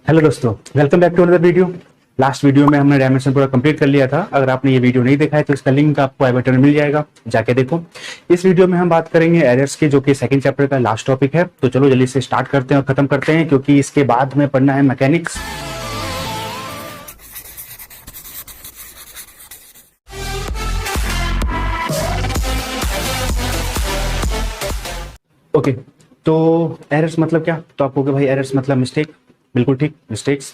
Hello दोस्तों, welcome back to another video. Last video में हमने डायमेंशन पूरा कंप्लीट कर लिया था। अगर आपने ये वीडियो नहीं देखा है तो इसका लिंक आपको आई बटन में मिल जाएगा, जाके देखो। इस वीडियो में हम बात करेंगे एरर्स की, जो कि सेकंड चैप्टर का लास्ट टॉपिक है। तो चलो जल्दी से स्टार्ट करते हैं और खत्म करते हैं, क्योंकि इसके बाद में पढ़ना है मैकेनिक्स। ओके, तो एरर्स मतलब क्या? तो आपको भाई एरर्स मतलब मिस्टेक। बिल्कुल ठीक, मिस्टेक्स।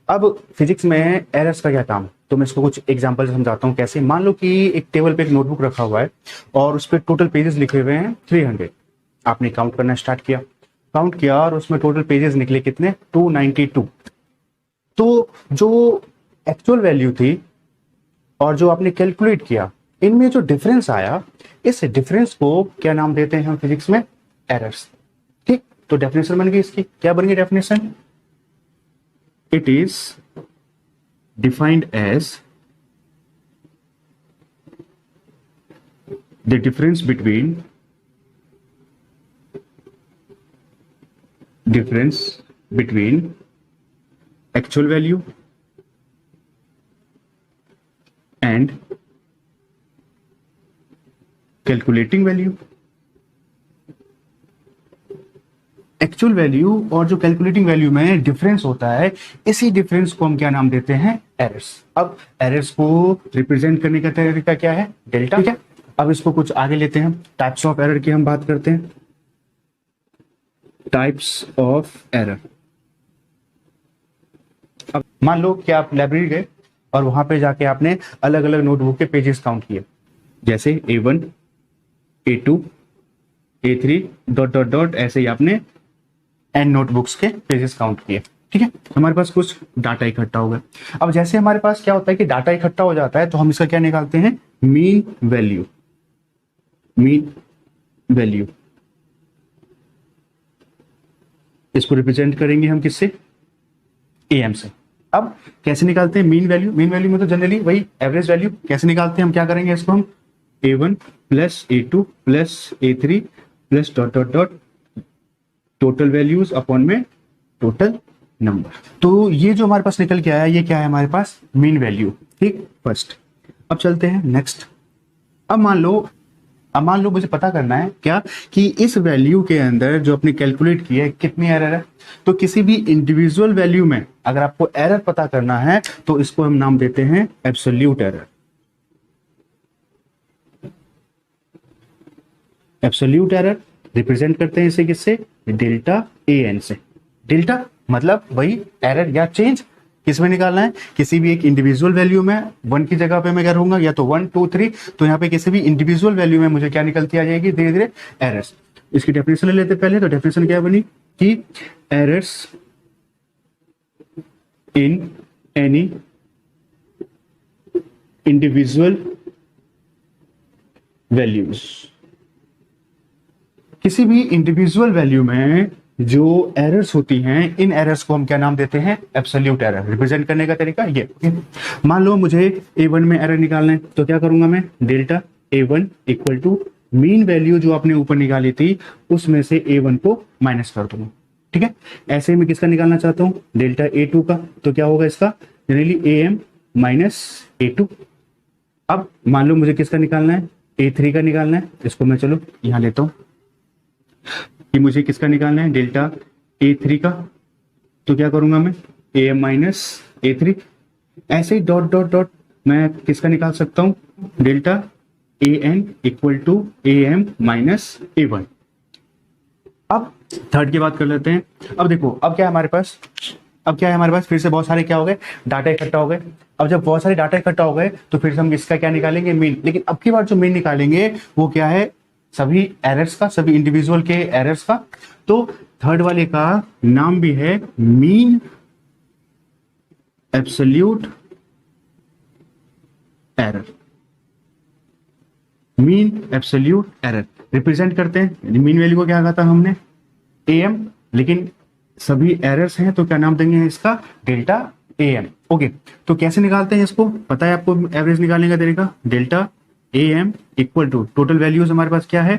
अब फिजिक्स में एरर्स का क्या काम? तो मैं इसको कुछ एग्जांपल से समझाता हूँ कैसे। मान लो कि एक टेबल पे एक नोटबुक रखा हुआ है और उस पर टोटल पेजेस लिखे हुए हैं 300। आपने काउंट करना स्टार्ट किया, काउंट किया और उसमें टोटल पेजेस निकले कितने? 292। तो जो एक्चुअल वैल्यू थी और जो आपने कैलकुलेट किया, इनमें जो डिफरेंस आया, इस डिफरेंस को क्या नाम देते हैं हम फिजिक्स में? एरर्स। ठीक, तो डेफिनेशन बन गई इसकी। क्या बन गई definition? It is defined as the difference between actual value and calculating value. Actual value और जो कैलकुलेटिंग वैल्यू में डिफरेंस होता है, इसी डिफरेंस को हम क्या नाम देते हैं? एरर्स। अब एरर्स को रिप्रेजेंट करने का तरीका क्या है? डेल्टा। ठीक है, अब इसको कुछ आगे लेते हैं। टाइप्स ऑफ एरर की हम बात करते हैं। Types of error. अब मान लो कि आप लाइब्रेरी गए और वहां पे जाके आपने अलग अलग नोटबुक के पेजेस काउंट किए, जैसे A1, A2, A3 dot dot dot, ऐसे ही आपने एन नोटबुक्स के पेजेस काउंट किए। ठीक है, हमारे पास कुछ डाटा इकट्ठा हो गया। अब जैसे हमारे पास क्या होता है कि डाटा इकट्ठा हो जाता है, तो हम इसका क्या निकालते हैं? Mean value. मीन वैल्यू इसको रिप्रेजेंट करेंगे हम किससे? AM से। अब कैसे निकालते हैं मीन वैल्यू? मीन वैल्यू में तो जनरली वही एवरेज वैल्यू। कैसे निकालते हैं हम? क्या करेंगे इसको हम? A1 plus A2 plus A3 plus dot dot dot total values upon में टोटल नंबर। तो ये जो हमारे पास निकल के आया, ये क्या है हमारे पास? Mean value. ठीक, फर्स्ट। अब चलते हैं नेक्स्ट। अब मान लो मुझे पता करना है क्या कि इस वैल्यू के अंदर जो अपने कैलकुलेट किया है कितनी एरर है। तो किसी भी इंडिविजुअल वैल्यू में अगर आपको एरर पता करना है तो इसको हम नाम देते हैं absolute error. Absolute error represent करते हैं इसे किससे? डेल्टा AN से। डेल्टा मतलब वही एरर या चेंज किसमें निकालना है? किसी भी एक इंडिविजुअल वैल्यू में 1 की जगह पे मैं क्या रहूंगा, या तो 1 2 3, तो यहाँ पे किसी भी इंडिविजुअल वैल्यू में मुझे क्या निकलती आ जाएगी धीरे धीरे? एरर्स। इसकी डेफिनेशन ले लेते पहले। तो डेफिनेशन क्या बनी कि errors in any individual values. किसी भी इंडिविजुअल वैल्यू में जो एरर्स होती हैं, इन एरर्स को हम क्या नाम देते हैं? Absolute error. रिप्रेजेंट करने का तरीका ये। मान लो मुझे A1 में एरर निकालना है, तो क्या करूंगा मैं? Delta A1 equal to mean value जो आपने ऊपर निकाली थी उसमें से A1 को माइनस कर दूंगा। ठीक है, ऐसे ही मैं किसका निकालना चाहता हूं? डेल्टा A2 का। तो क्या होगा इसका? Generally AM minus A2। अब मान लो मुझे किसका निकालना है? A3 का निकालना है। इसको मैं चलो यहां लेता हूं कि मुझे किसका निकालना है? डेल्टा A3 का। तो क्या करूंगा मैं? AM minus A3। ऐसे ही डॉट डॉट डॉट मैं किसका निकाल सकता हूं? Delta AN equal to AM minus A1। अब थर्ड की बात कर लेते हैं। अब देखो, अब क्या है हमारे पास? फिर से बहुत सारे क्या हो गए? डाटा इकट्ठा हो गए। अब जब बहुत सारे डाटा इकट्ठा हो गए तो फिर से हम इसका क्या निकालेंगे? मीन। लेकिन अब की बार जो मीन निकालेंगे वो क्या है? सभी एरर्स का, सभी इंडिविजुअल के एरर्स का। तो थर्ड वाले का नाम भी है mean absolute error. Mean absolute error represent करते हैं। मीन वैल्यू को क्या कहा था हमने? AM, लेकिन सभी एरर्स हैं तो क्या नाम देंगे इसका? Delta AM। ओके, तो कैसे निकालते हैं इसको? पता है आपको एवरेज निकालने का तरीका? Delta AM equal to total values हमारे पास क्या है?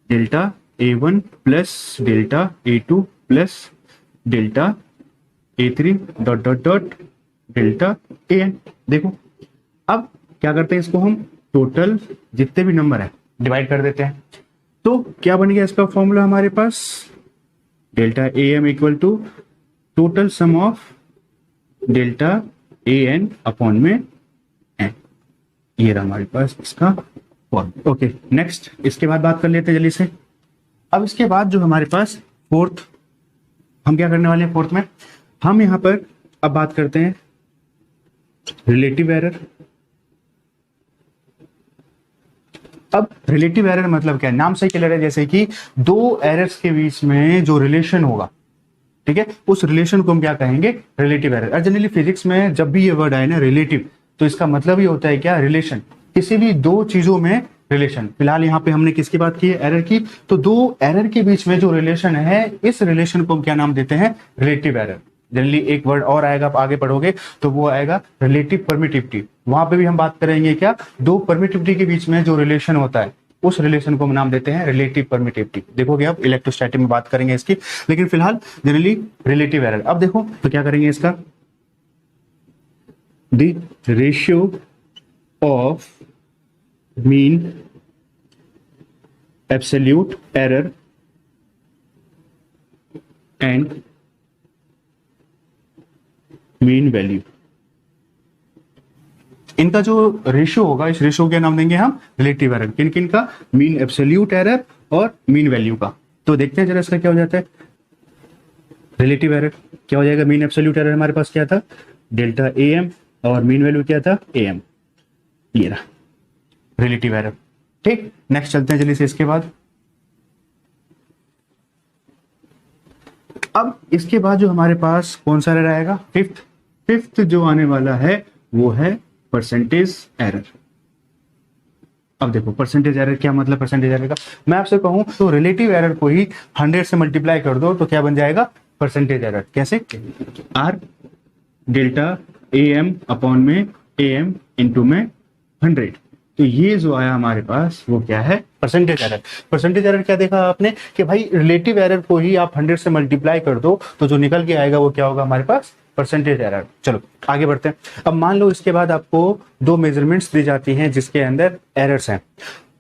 Delta A1 plus delta A2 plus delta A3 dot dot dot delta AN। देखो अब क्या करते हैं, इसको हम टोटल जितने भी नंबर है डिवाइड कर देते हैं। तो क्या बन गया इसका फॉर्मूला हमारे पास, delta AM equal to total sum of delta AN upon में N। ये रहा हमारे पास इसका फॉर्मूला। ओके नेक्स्ट, इसके बाद बात कर लेते हैं जल्दी से। अब इसके बाद जो हमारे पास फोर्थ, हम क्या करने वाले हैं फोर्थ में, हम यहां पर अब बात करते हैं रिलेटिव एरर। अब रिलेटिव एरर मतलब क्या है, नाम से क्लियर है, जैसे कि दो एरर्स के बीच में जो रिलेशन होगा, ठीक है, उस रिलेशन को हम क्या कहेंगे, रिलेटिव एरर। और जनरली फिजिक्स में जब भी ये वर्ड आए ना रिलेटिव, तो इसका मतलब ये होता है क्या, रिलेशन, किसी भी दो चीजों में रिलेशन। फिलहाल यहाँ पे हमने किसकी बात की है, एरर की। तो दो एरर के बीच में जो रिलेशन है, इस रिलेशन को हम क्या नाम देते हैं, रिलेटिव एरर। जनरली एक वर्ड और आएगा, आप आगे पढ़ोगे तो वो आएगा रिलेटिव परमिटिविटी। वहां पे भी हम बात करेंगे क्या, दो परमिटिविटी के बीच में जो रिलेशन होता है, उस रिलेशन को हम नाम देते हैं रिलेटिव परमिटिविटी। देखोगे आप इलेक्ट्रोस्टैटिक में बात करेंगे इसकी, लेकिन फिलहाल जनरली रिलेटिव एरर। अब देखो तो क्या करेंगे इसका, the ratio of mean absolute error and mean value, इनका जो रेशियो होगा, इस रेशियो का नाम देंगे हम रिलेटिव एरर। किन किन का, मीन एब्सोल्यूट एरर और मीन वैल्यू का। तो देखते हैं जरा इसका क्या हो जाता है, रिलेटिव एरर क्या हो जाएगा, मीन एब्सोल्यूट एरर हमारे पास क्या था, डेल्टा AM, और मीन वैल्यू क्या था, AM। ये रहा रिलेटिव एरर। ठीक, नेक्स्ट चलते हैं जल्दी से इसके बाद। अब इसके बाद जो हमारे पास कौन सा एरर आएगा, फिफ्थ जो आने वाला है वो है परसेंटेज एरर। अब देखो परसेंटेज एरर क्या मतलब, परसेंटेज एरर का मैं आपसे कहूं तो रिलेटिव एरर को ही 100 से मल्टीप्लाई कर दो तो क्या बन जाएगा, परसेंटेज एरर। कैसे, R डेल्टा AM अपॉन में AM इंटू में 100। तो ये जो आया हमारे पास वो क्या है, परसेंटेज एरर। परसेंटेज एरर क्या देखा आपने कि भाई रिलेटिव एरर को ही आप 100 से मल्टीप्लाई कर दो तो जो निकल के आएगा वो क्या होगा हमारे पास, परसेंटेज एरर। चलो आगे बढ़ते हैं। अब मान लो इसके बाद आपको दो मेजरमेंट्स दी जाती हैं जिसके अंदर एरर्स हैं,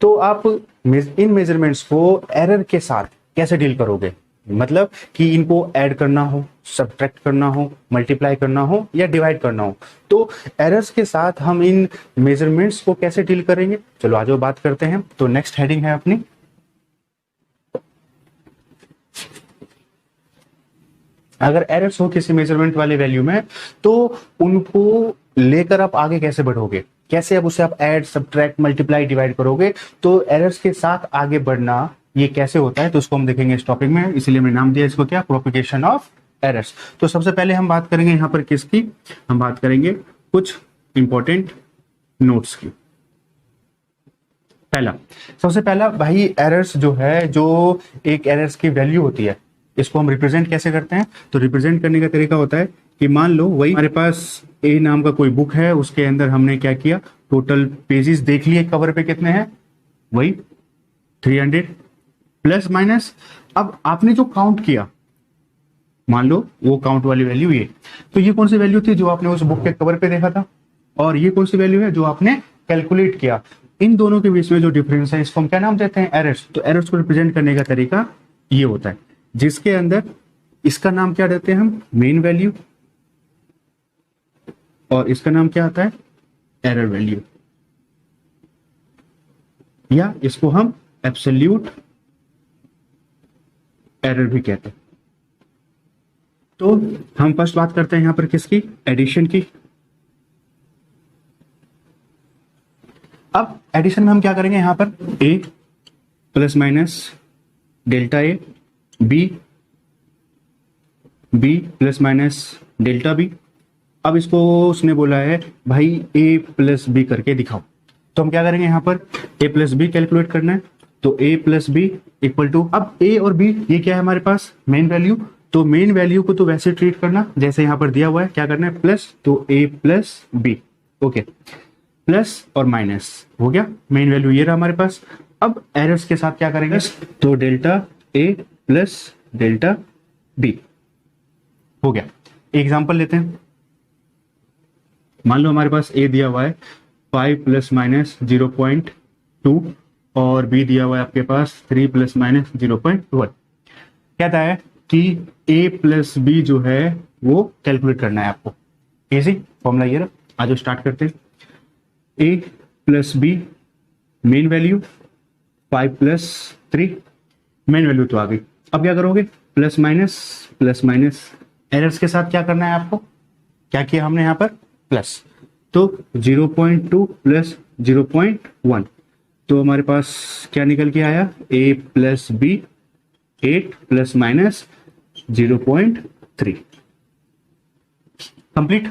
तो आप इन मेजरमेंट्स को एरर के साथ कैसे डील करोगे, मतलब कि इनको ऐड करना हो, सब्ट्रैक्ट करना हो, मल्टीप्लाई करना हो या डिवाइड करना हो, तो एरर्स के साथ हम इन मेजरमेंट्स को कैसे डील करेंगे। चलो आज वो बात करते हैं। तो नेक्स्ट हेडिंग है अपनी, अगर एरर्स हो किसी मेजरमेंट वाले वैल्यू में तो उनको लेकर आप आगे कैसे बढ़ोगे, कैसे अब उसे आप ऐड सब्ट्रैक्ट मल्टीप्लाई डिवाइड करोगे। तो एरर्स के साथ आगे बढ़ना ये कैसे होता है, तो उसको हम देखेंगे इस टॉपिक में, इसीलिए मैंने नाम दिया इसको क्या, प्रोपिगेशन ऑफ एरर्स। तो सबसे पहले हम बात करेंगे यहां पर किसकी, हम बात करेंगे कुछ इंपॉर्टेंट नोट्स की। सबसे पहला भाई एरर्स जो है, जो एक एरर्स की वैल्यू होती है, इसको हम रिप्रेजेंट कैसे करते हैं। तो रिप्रेजेंट करने का तरीका होता है कि मान लो वही हमारे पास ए नाम का कोई बुक है, उसके अंदर हमने क्या किया, टोटल पेजेस देख लिए, कवर पे कितने हैं, वही 300 प्लस माइनस। अब आपने जो काउंट किया, मान लो वो काउंट वाली वैल्यू ये, तो ये कौन सी वैल्यू थी जो आपने उस बुक के कवर पे देखा था, और ये कौन सी वैल्यू है जो आपने कैलकुलेट किया। इन दोनों के बीच में जो डिफरेंस है इसको हम क्या नाम देते हैं, एरर्स। तो एरर्स को रिप्रेजेंट करने का तरीका ये होता है, जिसके अंदर इसका नाम क्या देते हैं हम, मेन वैल्यू, और इसका नाम क्या आता है, एरर वैल्यू, या इसको हम एब्सोल्यूट एरर भी कहते हैं। तो हम फर्स्ट बात करते हैं यहां पर किसकी, एडिशन की। अब एडिशन में हम क्या करेंगे, यहां पर A plus minus delta A, B plus minus delta B. अब इसको उसने बोला है भाई ए प्लस बी करके दिखाओ, तो हम क्या करेंगे, यहां पर ए प्लस बी कैलकुलेट करना है। तो ए प्लस बी इक्वल टू, अब ए और बी ये क्या है हमारे पास, मेन वैल्यू। तो मेन वैल्यू को तो वैसे ट्रीट करना जैसे यहां पर दिया हुआ है, क्या करना है, प्लस, तो ए प्लस बी, ओके, प्लस और माइनस हो गया, मेन वैल्यू ये रहा हमारे पास। अब एरर्स के साथ क्या करेंगे, तो delta A plus delta B हो गया। एग्जाम्पल लेते हैं। मान लो हमारे पास ए दिया हुआ है 5 प्लस माइनस 0.2 और बी दिया हुआ है आपके पास 3 प्लस माइनस 0.1। कहता है कि ए प्लस बी जो है वो कैलकुलेट करना है आपको। इजी फॉर्मूला ये रहा, आज स्टार्ट करते हैं। A plus B mean value 5 plus 3 mean value तो आ गई। अब क्या करोगे, प्लस माइनस एरर्स के साथ क्या करना है आपको, क्या किया हमने यहाँ पर प्लस, तो 0.2 प्लस 0.1, तो हमारे पास क्या निकल के आया, A plus B 8 plus minus 0.3 complete.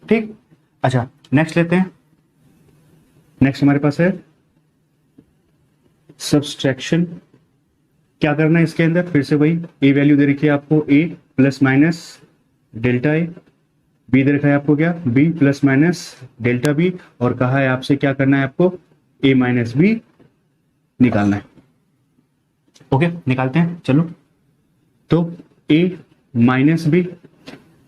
ठीक, अच्छा नेक्स्ट लेते हैं। नेक्स्ट हमारे पास है सब्सट्रैक्शन। क्या करना है इसके अंदर, फिर से वही ए वैल्यू दे रखी है आपको A plus minus delta A, B दे रखा है आपको क्या B plus minus delta B, और कहा है आपसे क्या करना है आपको ए माइनस बी निकालना है। ओके निकालते हैं चलो। तो ए माइनस बी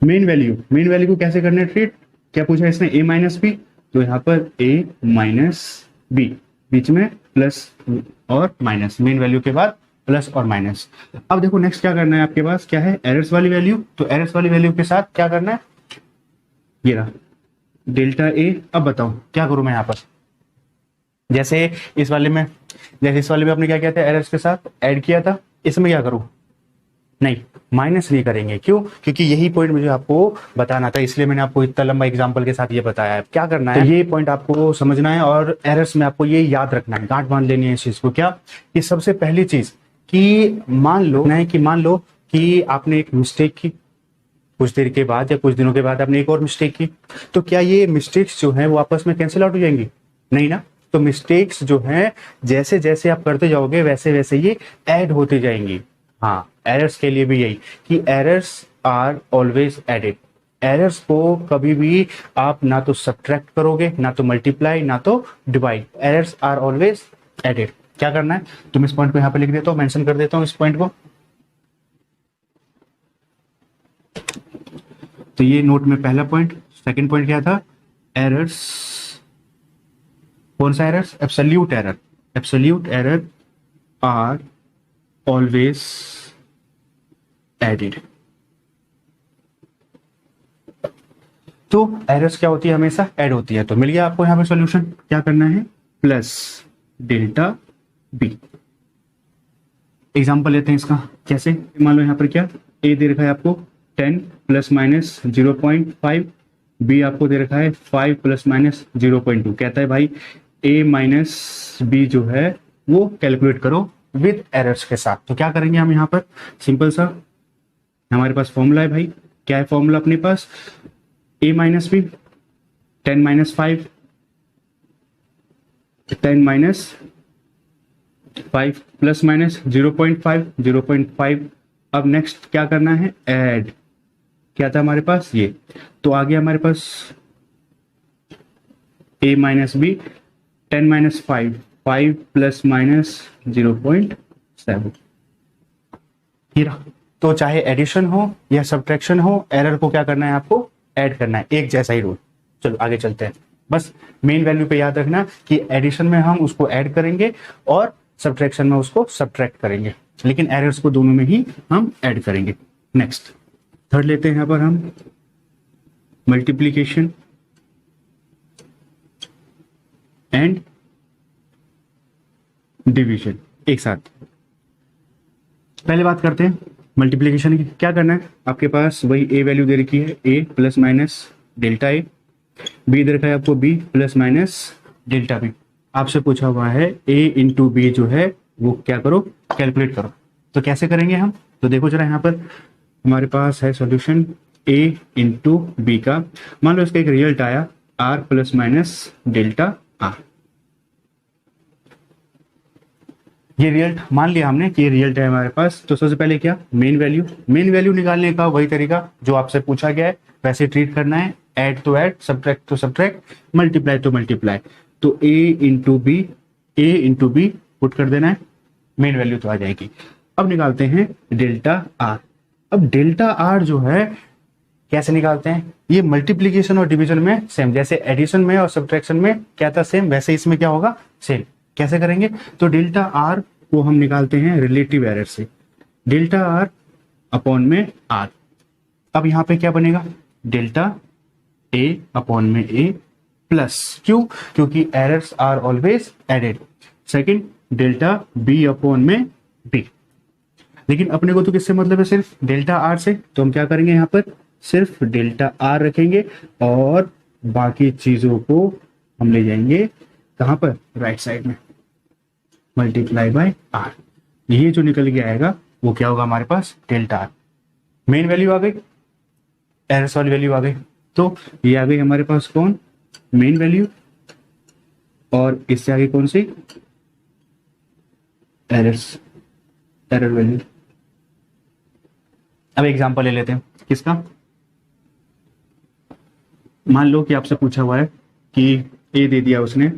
मेन वैल्यू को कैसे करना है ट्रीट, क्या पूछा इसने ए माइनस बी, तो यहां पर ए माइनस बी बीच में प्लस और माइनस, मेन वैल्यू के बाद प्लस और माइनस। अब देखो नेक्स्ट क्या करना है आपके पास, क्या है एरर्स वाली वैल्यू, तो एरर्स वाली वैल्यू के साथ क्या करना है, ये रहा डेल्टा ए। अब बताओ क्या करूं मैं यहां पर, जैसे इस वाले में आपने क्या किया था, एरर्स के साथ ऐड किया था, इसमें क्या करूं, नहीं माइनस नहीं करेंगे, क्यों, क्योंकि यही पॉइंट मुझे आपको बताना था, इसलिए मैंने आपको इतना लंबा एग्जांपल के साथ ये बताया है। क्या करना है, तो ये पॉइंट आपको समझना है और एरर्स में आपको ये याद रखना है, गांठ बांध लेनी है इस चीज को। क्या कि सबसे पहली चीज कि मान लो कि आपने एक मिस्टेक की, कुछ देर के बाद या कुछ दिनों के बाद आपने एक और मिस्टेक की, तो क्या ये मिस्टेक्स जो है वो आपस में कैंसिल आउट हो जाएंगी, नहीं ना। तो मिस्टेक्स जो है जैसे जैसे आप करते जाओगे वैसे वैसे ये ऐड होती जाएंगी। हाँ, एरर्स के लिए भी यही कि errors are always added, errors को कभी भी आप ना तो सब्ट्रैक्ट करोगे, ना तो मल्टीप्लाई, ना तो divide, errors are always added. क्या करना है, तुम इस पॉइंट को यहां पे लिख देता हूं, मेंशन कर देता हूं इस पॉइंट को। तो ये नोट में पहला पॉइंट। सेकंड पॉइंट क्या था, एरर्स, कौन सा errors, absolute error are always added. तो एरर्स क्या होती है, हमेशा ऐड होती है। तो मिल गया आपको यहां पे सॉल्यूशन, क्या करना है, प्लस डेल्टा बी। एग्जांपल लेते हैं इसका, कैसे, मान लो यहां पर क्या ए दे रखा है आपको 10 प्लस माइनस 0.5, बी आपको दे रखा है 5 प्लस माइनस 0.2। कहता है भाई ए माइनस बी जो है वो कैलकुलेट करो विद एरर्स के साथ। तो क्या करेंगे हम यहाँ पर, सिंपल सा हमारे पास फॉर्मूला है भाई, क्या है फॉर्मूला अपने पास, A minus B 10 minus 5 10 minus 5 plus minus 0.5। अब नेक्स्ट क्या करना है, ऐड, क्या था हमारे पास ये, तो आ गया हमारे पास A minus B 10 minus 5 plus minus 0.7। तो चाहे एडिशन हो या सब्ट्रैक्शन हो, एरर को क्या करना है आपको, ऐड करना है, एक जैसा ही रूल। चलो आगे चलते हैं, बस मेन वैल्यू पे याद रखना कि एडिशन में हम उसको ऐड करेंगे और सब्ट्रैक्शन में उसको सब्ट्रैक्ट करेंगे, लेकिन एरर्स को दोनों में ही हम ऐड करेंगे। नेक्स्ट थर्ड लेते हैं यहां पर हम मल्टीप्लीकेशन एंड डिवीजन एक साथ। पहले बात करते हैं मल्टीप्लीकेशन की। क्या करना है, आपके पास वही ए वैल्यू दे रखी है A plus minus delta A, B दे रखा है आपको B plus minus delta B. आपसे पूछा हुआ है ए इंटू बी जो है वो क्या करो, कैलकुलेट करो। तो कैसे करेंगे हम, तो देखो जरा यहाँ पर हमारे पास है सॉल्यूशन ए इंटू बी का, मान लो इसका एक रिजल्ट आया R plus minus delta R. ये रिजल्ट मान लिया हमने कि ये रिजल्ट है हमारे पास। तो सबसे पहले क्या, मेन वैल्यू निकालने का वही तरीका जो आपसे पूछा गया है वैसे ट्रीट करना है, ऐड तो ऐड, सब्ट्रैक्ट तो सब्ट्रैक्ट, मल्टीप्लाई तो मल्टीप्लाई। तो ए इंटू बी पुट कर देना है, मेन वैल्यू तो आ जाएगी। अब निकालते हैं डेल्टा आर। अब डेल्टा आर जो है कैसे निकालते हैं? ये मल्टीप्लीकेशन और डिवीजन में सेम, जैसे एडिशन में और सब्ट्रैक्शन में क्या था सेम, वैसे इसमें क्या होगा सेम। कैसे करेंगे? तो डेल्टा आर को हम निकालते हैं रिलेटिव एरर से, डेल्टा आर अपॉन में आर। अब यहां पे क्या बनेगा? डेल्टा ए अपॉन में ए प्लस, क्यों? क्योंकि errors are always added. Second, delta B upon में बी। लेकिन अपने को तो किससे मतलब है? सिर्फ डेल्टा आर से। तो हम क्या करेंगे? यहाँ पर सिर्फ डेल्टा आर रखेंगे और बाकी चीजों को हम ले जाएंगे कहां पर? राइट साइड में, मल्टीप्लाई बाय आर। ये जो निकल के आएगा वो क्या होगा हमारे पास? Delta R. मेन वैल्यू आ गई, एरर्स वाली वैल्यू आ गई। तो ये आ गई हमारे पास कौन? Mean value. और इससे आगे कौन सी? Errors, error value. अब एग्जांपल ले लेते हैं किसका? मान लो कि आपसे पूछा हुआ है कि ए दे दिया उसने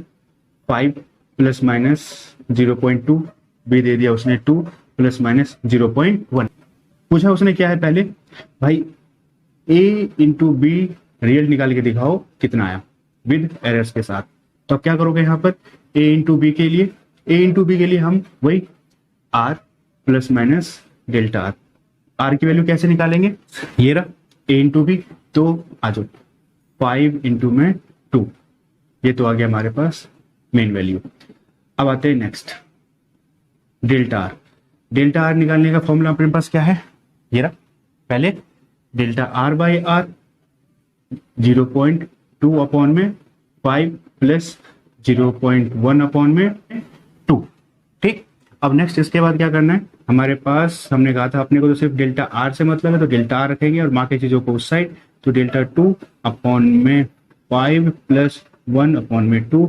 5 प्लस माइनस 0.2, बी दे दिया उसने 2 प्लस माइनस 0.1। पूछा उसने क्या है पहले? भाई ए इंटू बी रियल निकाल के दिखाओ कितना आया विद एरर्स के साथ। तो अब क्या करोगे यहाँ पर? ए इंटू बी के लिए, ए इंटू बी के लिए हम वही R plus minus delta R. R की वैल्यू कैसे निकालेंगे? ये रहा ए इंटू बी। तो आ जाओ 5 इंटू में 2, ये तो आ गया हमारे पास मेन वैल्यू। अब आते हैं next, delta R. Delta R निकालने का फॉर्मूला अपने पास क्या है? ये रहा। पहले delta R by R 0.2 upon में 5 प्लस 0.1 अपॉन में 2। ठीक। अब नेक्स्ट इसके बाद क्या करना है हमारे पास? हमने कहा था अपने को तो सिर्फ डेल्टा आर से मतलब है, तो डेल्टा आर रखेंगे और बाकी चीजों को उस साइड। तो डेल्टा 2 अपॉन में 5 प्लस 1 अपॉन में 2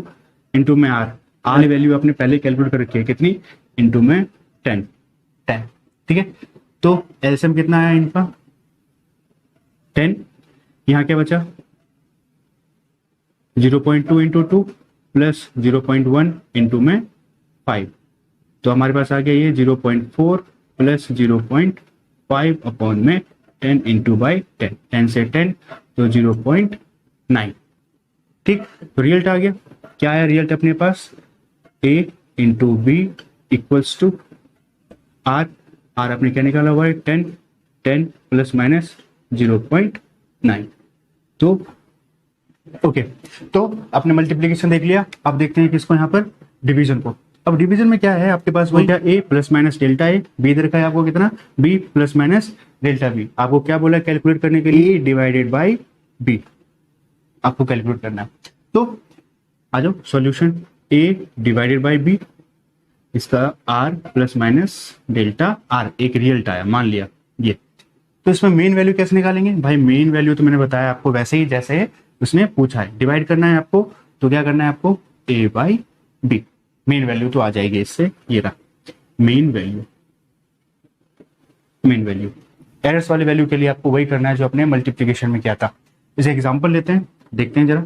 इंटू में आर। आर वैल्यू आपने पहले कैलकुलेट कर रखी है कितनी? इंटू में 10। ठीक है। तो एलसीएम कितना आया इनका? 10। यहां क्या बचा? 0.2 इंटू 2 प्लस 0.1 इंटू में 5। तो हमारे पास आ गया ये 0.4 प्लस 0.5 अपॉन में 10 इंटू बाई 10, 10 से 10 तो 0.9। ठीक। तो रिजल्ट आ गया। क्या है रिजल्ट अपने पास? A into B equals to R. R आपने क्या निकाला हुआ है? 10, 10 प्लस माइनस 0.9। तो ओके, तो आपने मल्टीप्लीकेशन देख लिया। अब देखते हैं किसको? यहाँ पर डिवीजन को। अब डिवीजन में क्या है आपके पास? वही क्या? A plus minus delta A. B दे रखा है आपको कितना? B plus minus delta B. आपको क्या बोला कैलकुलेट करने के लिए? डिवाइडेड बाई बी आपको कैलकुलेट करना है। तो आ जाओ solution. A divided by B, इसका R plus minus delta R, एक रिजल्ट आया मान लिया ये। तो इसमें मेन वैल्यू कैसे निकालेंगे? भाई मेन वैल्यू तो मैंने बताया आपको वैसे ही जैसे उसने पूछा है, डिवाइड करना है आपको। तो क्या करना है आपको? ए बाई बी। मेन वैल्यू तो आ जाएगी इससे, ये रहा main value. Main value errors वाली वैल्यू के लिए आपको वही करना है जो अपने मल्टीप्लिकेशन में किया था। इसे एग्जांपल लेते हैं, देखते हैं जरा।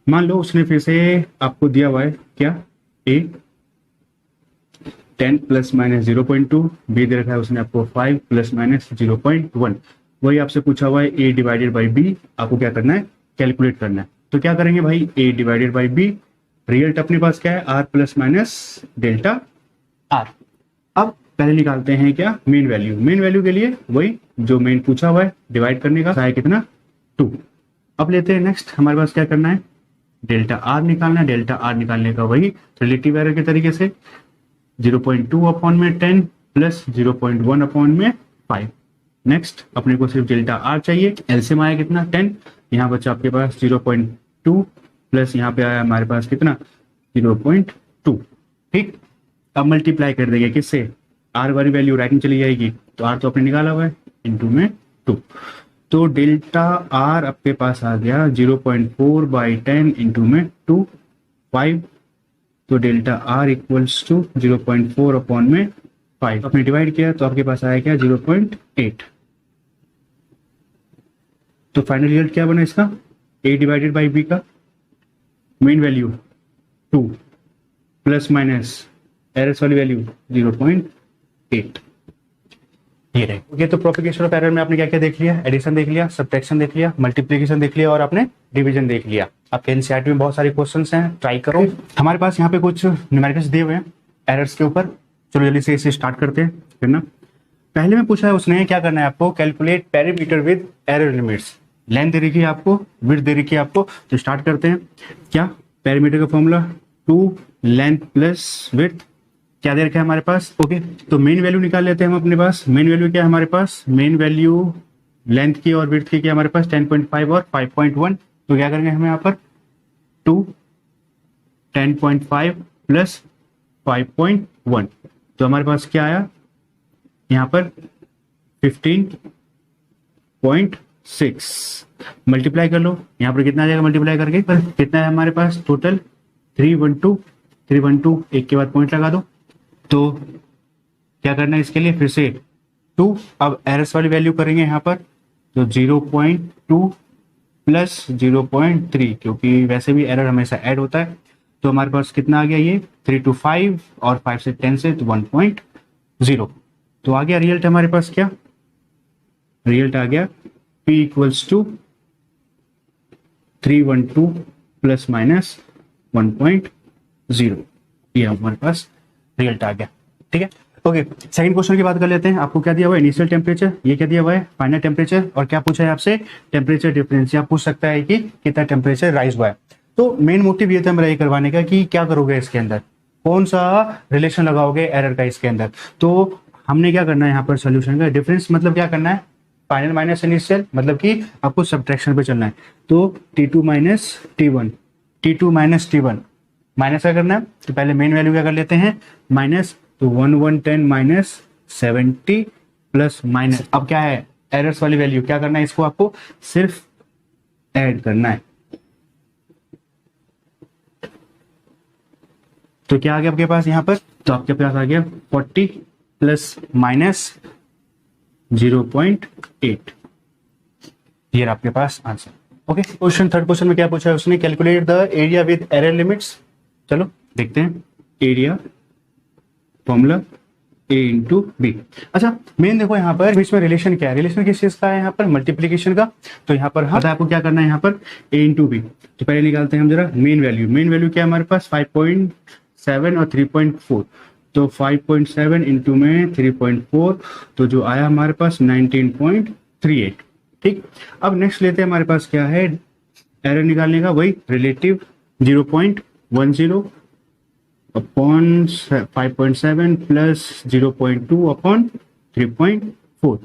मान लो उसने फिर से आपको दिया हुआ है क्या? ए 10 प्लस माइनस 0.2, बी दे रखा है उसने आपको 5 प्लस माइनस 0.1। वही आपसे पूछा हुआ है ए डिवाइडेड बाई बी, आपको क्या करना है? कैलकुलेट करना है। तो क्या करेंगे भाई? A divided by B, result अपने पास क्या है? R plus minus delta R. अब पहले निकालते हैं क्या? Main value. मेन वैल्यू के लिए वही जो मेन पूछा हुआ है डिवाइड करने का है कितना? 2। अब लेते हैं नेक्स्ट, हमारे पास क्या करना है? डेल्टा आर निकालना है। डेल्टा आर निकालने का वही रिलेटिव एरर के तरीके से 0.2 अपॉन में 10 प्लस 0.1 अपॉन में 5। नेक्स्ट अपने को सिर्फ डेल्टा आर चाहिए। एलसीएम आया कितना? 10। यहाँ बचा आपके पास 0.2 प्लस यहाँ पे आया हमारे पास कितना? 0.2। ठीक। अब मल्टीप्लाई कर देंगे किससे? आर वाली वैल्यू राइट में चली जाएगी, तो आर तो आपने निकाला हुआ है, इंटू में 2। तो डेल्टा आर आपके पास आ गया 0.4 बाई 10 इंटू में 2, 5। तो delta R equals to 0.4 upon में 5। आपने डिवाइड किया तो आपके पास आया क्या? 0.8। तो फाइनल रिजल्ट क्या बना इसका? ए डिवाइडेड बाई बी का main value 2 plus minus errors वाली वैल्यू 0.8। ये रहे। ओके, तो प्रोपेगेशन ऑफ एरर में आपने क्या क्या देख लिया, एडिशन देख लिया, सब्ट्रैक्शन देख लिया, मल्टीप्लिकेशन देख लिया और आपने डिवीजन देख लिया। आपके एनसीईआरटी में बहुत सारे क्वेश्चंस हैं, ट्राई करो। हमारे पास यहाँ पे कुछ न्यूमेरिकल्स दिए हुए हैं एरर्स के ऊपर। चलो जल्दी से इसे स्टार्ट करते हैं फिर ना। पहले में पूछा है उसने क्या करना है आपको, calculate perimeter with error limits. Length दे रखी है आपको, विड्थ दे रखी है आपको, तो स्टार्ट करते हैं। क्या पेरीमीटर का फॉर्मूला 2 लेंथ प्लस विड्थ, क्या दे रखा है हमारे पास। ओके, तो मेन वैल्यू निकाल लेते हैं हम अपने पास। मेन वैल्यू क्या है हमारे पास, मेन वैल्यू लेंथ की और विड्थ की क्या हमारे पास 10.5 और 5.1। तो क्या करेंगे हम यहाँ पर 2 10.5 प्लस 5.1, तो हमारे पास क्या आया यहाँ पर 15.6। मल्टीप्लाई कर लो, यहाँ पर कितना आ जाएगा मल्टीप्लाई करके, पर कितना है हमारे पास टोटल 312 एक के बाद पॉइंट लगा दो। तो क्या करना है इसके लिए, फिर से 2, अब एरर्स वाली वैल्यू करेंगे यहाँ पर, तो 0.2 प्लस 0.3, क्योंकि वैसे भी एरर हमेशा ऐड होता है। तो हमारे पास कितना आ गया, ये 3 to 5 और 5 से 10 से तो 1.0। तो आ गया रिजल्ट हमारे पास, क्या रिजल्ट आ गया p equals to 312 plus minus 1.0। ये हमारे पास रिजल्ट आ गया। ठीक है, ओके। सेकंड क्वेश्चन की बात कर लेते हैं। आपको क्या दिया हुआ है, इनिशियल टेम्परेचर, ये क्या दिया हुआ है फाइनल टेम्परेचर, और क्या पूछा है आपसे टेम्परेचर डिफरेंस। आप पूछ सकता है कि कितना टेम्परेचर राइज हुआ है। तो मेन मोटिव ये था मेरा ये करवाने का कि क्या करोगे इसके अंदर, कौन सा रिलेशन लगाओगे एरर का इसके अंदर। तो हमने क्या करना है यहाँ पर सोल्यूशन का डिफरेंस, मतलब क्या करना है फाइनल माइनस इनिशियल, मतलब कि आपको सब्ट्रैक्शन पे चलना है। तो T2 minus T1, T2 minus T1 minus क्या करना है, तो पहले मेन वैल्यू क्या कर लेते हैं माइनस, तो 1110 माइनस 70 प्लस माइनस, अब क्या है एरर्स वाली वैल्यू, क्या करना है इसको आपको सिर्फ ऐड करना है। तो क्या आ गया आपके पास यहाँ पर, तो आपके पास आ गया 40 प्लस माइनस 0.8, ये आपके पास answer. Okay, question third question में क्या पूछा है उसने, calculate the area with error limits. चलो देखते हैं, area formula a into B. अच्छा मेन देखो यहाँ पर बीच में रिलेशन क्या है, रिलेशन किस चीज का है यहाँ पर मल्टीप्लीकेशन का। तो यहाँ पर पता है आपको क्या करना है यहाँ पर a इंटू बी। तो पहले निकालते हैं हम जरा मेन वैल्यू। मेन वैल्यू क्या है हमारे पास 5.7 और 3.4, तो 5.7 इंटू में 3.4, तो जो आया हमारे पास 19.38। ठीक, अब नेक्स्ट लेते हैं हमारे पास क्या है एरर निकालने का, वही रिलेटिव 0.10 अपॉन 5.7 प्लस 0.2 अपॉन 3.4।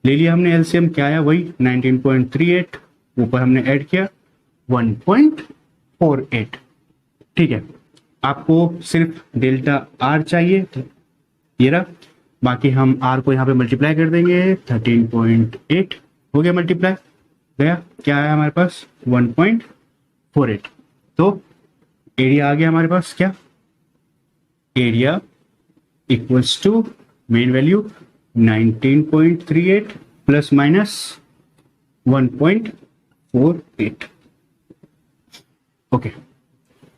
ले लिया हमने एलसीएम, क्या आया वही 19.38, ऊपर हमने ऐड किया 1.48। ठीक है, आपको सिर्फ डेल्टा आर चाहिए, ये रहा, बाकी हम आर को यहाँ पे मल्टीप्लाई कर देंगे, 13.8 हो गया मल्टीप्लाई, गया क्या आया हमारे पास 1.48। तो एरिया आ गया हमारे पास, क्या area equals to mean value 19.38 plus minus 1.48। Okay,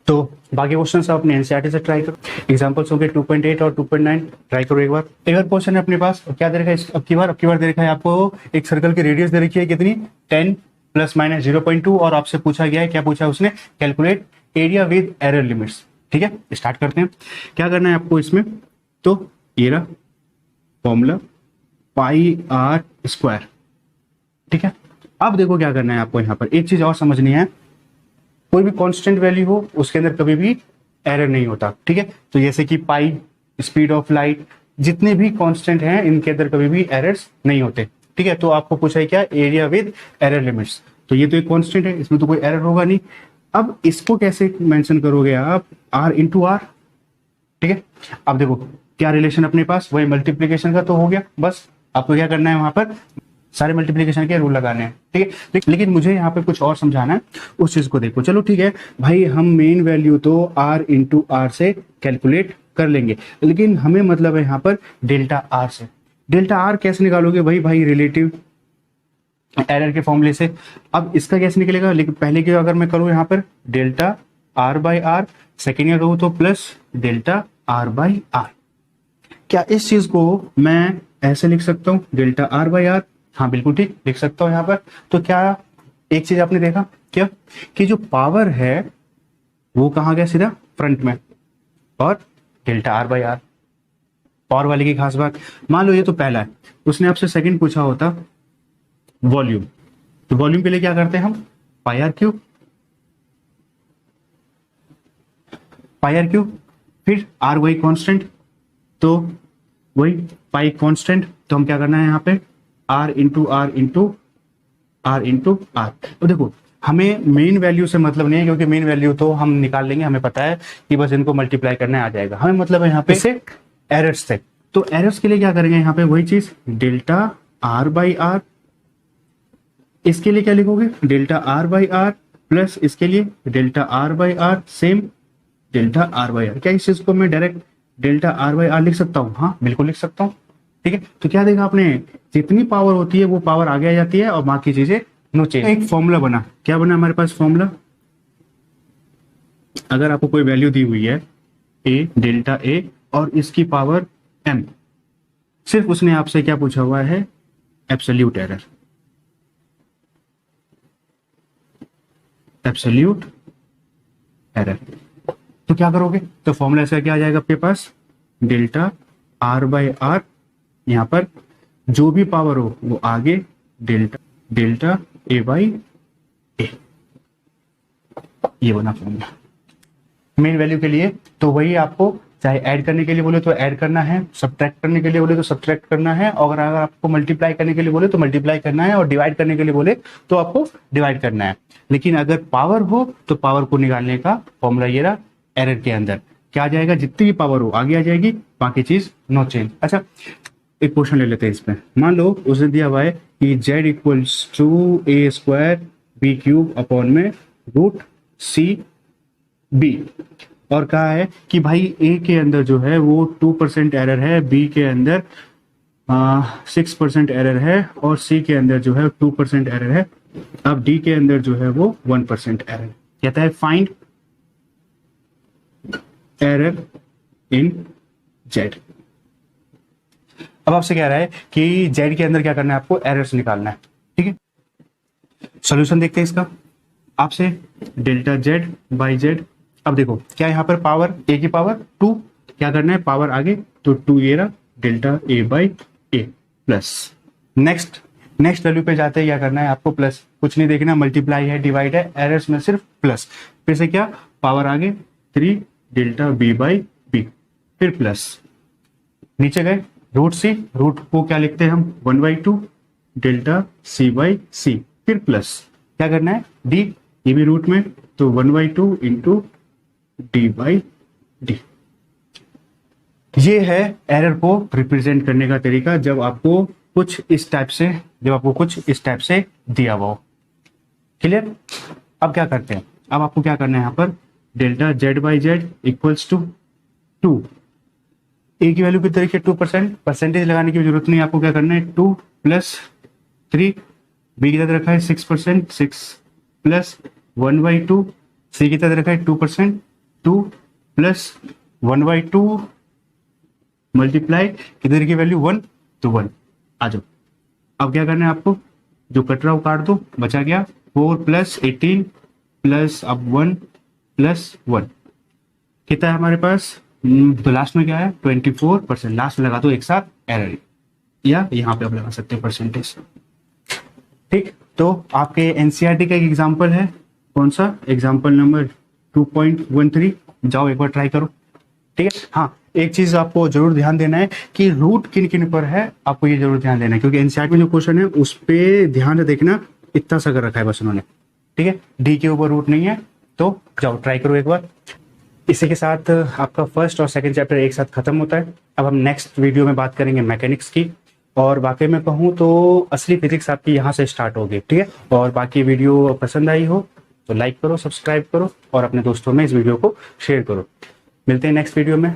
तो बाकी क्वेश्चन आप अपने एनसीईआरटी से ट्राई करो। एग्जांपल्स हो गए 2.8 और 2.9, ट्राई करो एक बार। क्वेश्चन है अपने पास, क्या दे रखा है अब की बार दे रखा है आपको एक सर्कल की रेडियस दे रखी है कितनी 10 प्लस माइनस 0.2, और आपसे पूछा गया है, क्या पूछा उसने, calculate area with error limits. ठीक है, स्टार्ट करते हैं। क्या करना है आपको इसमें, तो ये रहा फॉर्मूला पाई आर स्क्वायर। ठीक है, अब देखो क्या करना है आपको यहाँ पर एक चीज और समझनी है, कोई भी कांस्टेंट वैल्यू हो उसके अंदर कभी भी एरर नहीं होता। ठीक है, तो जैसे कि पाई, स्पीड ऑफ लाइट, जितने भी कांस्टेंट हैं इनके अंदर कभी भी एरर्स नहीं होते। ठीक है, तो आपको पूछा है क्या एरिया विद एरर लिमिट्स, तो ये तो एक कांस्टेंट है, इसमें तो कोई एरर होगा नहीं। अब इसको कैसे मेंशन करोगे आप, आर इंटू आर। ठीक है, अब देखो क्या रिलेशन अपने पास, वही मल्टीप्लीकेशन का तो हो गया, बस आपको क्या करना है वहां पर सारे मल्टीप्लिकेशन के रूल लगाने हैं। ठीक है, लेकिन मुझे यहाँ पे कुछ और समझाना है, उस चीज को देखो। चलो ठीक है भाई, हम मेन वैल्यू तो r इंटू आर से कैलकुलेट कर लेंगे, लेकिन हमें मतलब है यहाँ पर डेल्टा आर से। डेल्टा आर कैसे निकालोगे भाई रिलेटिव एरर के फॉर्मूले से। अब इसका कैसे निकलेगा, लेकिन पहले की अगर मैं करूँ यहाँ पर delta R by R, second में कहूँ तो plus delta R by R. क्या इस चीज को मैं ऐसे लिख सकता हूँ डेल्टा आर बाई आर? हाँ बिल्कुल ठीक लिख सकता हूँ यहाँ पर। तो क्या एक चीज आपने देखा क्या कि जो पावर है वो कहाँ गया, सीधा फ्रंट में, और delta R by R. Power वाले की खास बात, मान लो ये तो पहला है, उसने आपसे सेकंड पूछा होता वॉल्यूम, तो वॉल्यूम के लिए क्या करते हैं हम, pi R cube, pi R cube, फिर आर वही कांस्टेंट, तो वही पाई कांस्टेंट, तो हम क्या करना है यहाँ पे R into R into R into R. तो देखो हमें मेन वैल्यू से मतलब नहीं है, क्योंकि मेन वैल्यू तो हम निकाल लेंगे, हमें पता है कि बस इनको मल्टीप्लाई करना आ जाएगा। हमें मतलब है यहाँ पे से एरर्स से, तो एरर्स के लिए क्या करेंगे यहाँ पे वही चीज डेल्टा आर बाई आर, इसके लिए क्या लिखोगे delta R by R, plus इसके लिए delta R by R same delta R by R. क्या इस चीज को मैं direct delta R by R लिख सकता हूँ? हाँ बिल्कुल लिख सकता हूँ। ठीक है, तो क्या देखा आपने, जितनी पावर होती है वो पावर आगे आ जाती है और बाकी चीजें नो चेंज। एक फॉर्मूला बना, क्या बना हमारे पास फॉर्मूला, अगर आपको कोई वैल्यू दी हुई है ए डेल्टा ए और इसकी पावर एम, सिर्फ उसने आपसे क्या पूछा हुआ है, एब्सोल्यूट एरर, एब्सोल्यूट एरर। तो क्या करोगे, तो फॉर्मूला ऐसा क्या आ जाएगा आपके पास, डेल्टा आर बाई आर, यहां पर जो भी पावर हो वो आगे डेल्टा डेल्टा ए बाई ए, ये बना फॉर्मूला मेन वैल्यू के लिए। तो वही आपको चाहे ऐड करने के लिए बोले तो ऐड करना है, सब्ट्रैक्ट करने के लिए बोले तो सब्ट्रैक्ट करना है, और अगर आपको मल्टीप्लाई करने के लिए बोले तो मल्टीप्लाई करना है, और डिवाइड करने के लिए बोले तो आपको डिवाइड करना है। लेकिन अगर पावर हो तो पावर को निकालने का फॉर्मूला ये रहा, एरर के अंदर क्या आ जाएगा, जितनी भी पावर हो आगे आ जाएगी, बाकी चीज नो चेंज। अच्छा एक क्वेश्चन ले लेते हैं इसमें, मान लो उसने दिया हुआ है कि z equals to A square B cube upon में रूट सी बी, और कहा है कि भाई ए के अंदर जो है वो 2% एरर है, बी के अंदर 6% एरर है, और सी के अंदर जो है 2% एरर है, अब डी के अंदर जो है वो 1% एरर। कहता है फाइंड एरर इन जेड। अब आपसे कह रहा है कि जेड के अंदर क्या करना है, आपको एरर्स निकालना है। ठीक है, सॉल्यूशन देखते हैं इसका, आपसे डेल्टा जेड बाई जेड। अब देखो क्या यहाँ पर पावर ए की पावर 2, क्या करना है पावर आगे, तो 2 ये रहा delta A by A plus, next value पे जाते हैं क्या करना है आपको, प्लस, कुछ नहीं देखना, मल्टीप्लाई है डिवाइड है, एरर्स में सिर्फ प्लस, फिर से क्या पावर आगे 3 डेल्टा बी बाई बी, फिर प्लस, नीचे गए रूट सी, रूट को क्या लिखते हैं हम 1/2 डेल्टा सी बाई सी, फिर प्लस, क्या करना है डी, ये भी रूट में, तो 1/2 इंटू डी बाई डी। ये है एरर को रिप्रेजेंट करने का तरीका, जब आपको कुछ इस टाइप से दिया हुआ हो। क्लियर? अब क्या करते हैं, अब आपको क्या करना है यहाँ पर delta Z by Z equals to 2, A की वैल्यू कितनी रखी है 2%, परसेंटेज लगाने की जरूरत नहीं, आपको क्या करना है 2 प्लस 3, बी की तरह रखा है 6%, 6 प्लस 1/2, सी की तरह रखा है 2%, 2 प्लस 1/2 मल्टीप्लाई किधर की वैल्यू 1, तो 1 आ जाओ। अब क्या करना है आपको, जो कट रहा हो काट दो, बचा गया 4 प्लस 18 प्लस अब 1 प्लस 1, कितना है हमारे पास, तो लास्ट में क्या है 24%, लास्ट में लगा दो एक साथ एरर, या यहाँ पे आप लगा सकते हैं परसेंटेज। ठीक, तो आपके एनसीईआरटी का एक एग्जाम्पल है, कौन सा, एग्जाम्पल नंबर 2.13, जाओ एक बार ट्राई करो। ठीक है, हाँ एक चीज आपको जरूर ध्यान देना है कि रूट किन किन पर है, आपको ये जरूर ध्यान देना है, क्योंकि एनसीईआरटी में जो क्वेश्चन है उस पर ध्यान देखना, इतना सा कर रखा है बस उन्होंने। ठीक है, डी के ऊपर रूट नहीं है, तो जाओ ट्राई करो एक बार। इसी के साथ आपका फर्स्ट और सेकंड चैप्टर एक साथ खत्म होता है। अब हम नेक्स्ट वीडियो में बात करेंगे मैकेनिक्स की, और वाकई में कहूँ तो असली फिजिक्स आपकी यहाँ से स्टार्ट होगी। ठीक है, और बाकी वीडियो पसंद आई हो तो लाइक करो, सब्सक्राइब करो, और अपने दोस्तों में इस वीडियो को शेयर करो। मिलते हैं नेक्स्ट वीडियो में।